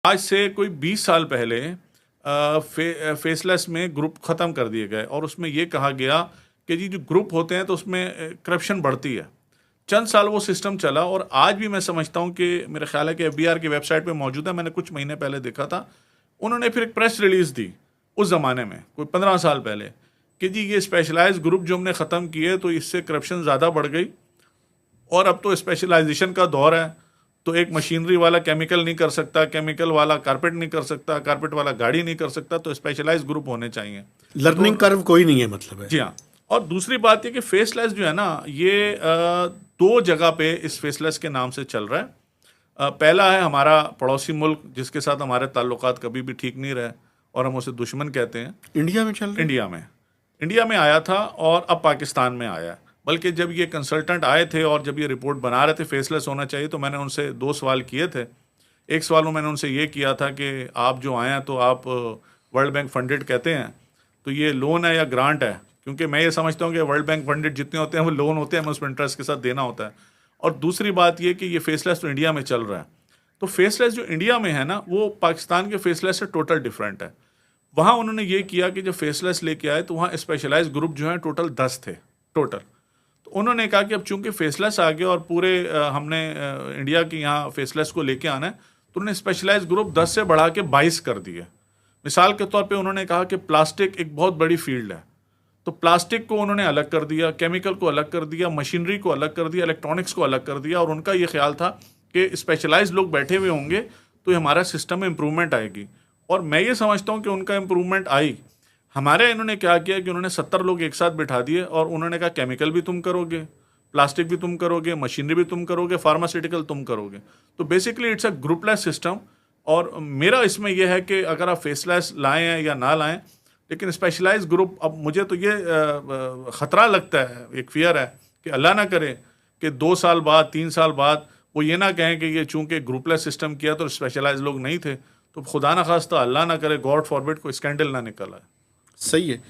आज से कोई 20 साल पहले फेसलेस में ग्रुप ख़त्म कर दिए गए और उसमें ये कहा गया कि जी जो ग्रुप होते हैं तो उसमें करप्शन बढ़ती है। चंद साल वो सिस्टम चला और आज भी मैं समझता हूँ कि मेरा ख्याल है कि एफबीआर की वेबसाइट पे मौजूद है, मैंने कुछ महीने पहले देखा था। उन्होंने फिर एक प्रेस रिलीज़ दी उस ज़माने में, कोई 15 साल पहले, कि जी ये स्पेशलाइज्ड ग्रुप जो हमने ख़त्म किए तो इससे करप्शन ज़्यादा बढ़ गई और अब तो स्पेशलाइजेशन का दौर है। तो एक मशीनरी वाला केमिकल नहीं कर सकता, केमिकल वाला कारपेट नहीं कर सकता, कारपेट वाला गाड़ी नहीं कर सकता, तो स्पेशलाइज्ड ग्रुप होने चाहिए। लर्निंग कर्व कोई नहीं है, मतलब है। जी हाँ। और दूसरी बात ये कि फेसलेस जो है ना, ये दो जगह पे इस फेसलेस के नाम से चल रहा है। पहला है हमारा पड़ोसी मुल्क जिसके साथ हमारे ताल्लुकात कभी भी ठीक नहीं रहे और हम उसे दुश्मन कहते हैं। इंडिया में चल रहा है। इंडिया में आया था और अब पाकिस्तान में आया। बल्कि जब ये कंसल्टेंट आए थे और जब ये रिपोर्ट बना रहे थे फेसलेस होना चाहिए, तो मैंने उनसे 2 सवाल किए थे। एक सवाल मैंने उनसे ये किया था कि आप जो आए हैं तो आप वर्ल्ड बैंक फंडेड कहते हैं, तो ये लोन है या ग्रांट है? क्योंकि मैं ये समझता हूँ कि वर्ल्ड बैंक फंडेड जितने होते हैं वो लोन होते हैं, हमें उसमें इंटरेस्ट के साथ देना होता है। और दूसरी बात ये कि ये फेसलेस तो इंडिया में चल रहा है, तो फेसलेस जो इंडिया में है ना, वो पाकिस्तान के फेसलेस से टोटल डिफरेंट है। वहाँ उन्होंने ये किया कि जब फेसलेस लेके आए तो वहाँ स्पेशलाइज्ड ग्रुप जो हैं टोटल 10 थे टोटल। तो उन्होंने कहा कि अब चूंकि फेसलेस आ गया और पूरे हमने इंडिया के यहाँ फेसलेस को लेके आना है, तो उन्होंने स्पेशलाइज्ड ग्रुप 10 से बढ़ा के 22 कर दिए। मिसाल के तौर पे उन्होंने कहा कि प्लास्टिक एक बहुत बड़ी फील्ड है, तो प्लास्टिक को उन्होंने अलग कर दिया, केमिकल को अलग कर दिया, मशीनरी को अलग कर दिया, इलेक्ट्रॉनिक्स को अलग कर दिया। और उनका ये ख्याल था कि स्पेशलाइज्ड लोग बैठे हुए होंगे तो हमारा सिस्टम में इम्प्रूवमेंट आएगी। और मैं ये समझता हूँ कि उनका इम्प्रूवमेंट आई। हमारे इन्होंने क्या किया कि उन्होंने 70 लोग एक साथ बिठा दिए और उन्होंने कहा केमिकल भी तुम करोगे, प्लास्टिक भी तुम करोगे, मशीनरी भी तुम करोगे, फार्मास्यूटिकल तुम करोगे। तो बेसिकली इट्स अ ग्रुपलेस सिस्टम। और मेरा इसमें यह है कि अगर आप फेसलेस लाएँ हैं या ना लाएँ, लेकिन स्पेशलाइज ग्रुप, अब मुझे तो ये ख़तरा लगता है, एक फियर है कि अल्लाह ना करे कि 2 साल बाद 3 साल बाद वो ये ना कहें कि ये चूंकि ग्रुपलेस सिस्टम किया तो स्पेशलाइज लोग नहीं थे, तो खुदा ना खास्ता, अल्लाह ना करे, गॉड फॉरबिड, कोई स्कैंडल ना निकल आए। सही है।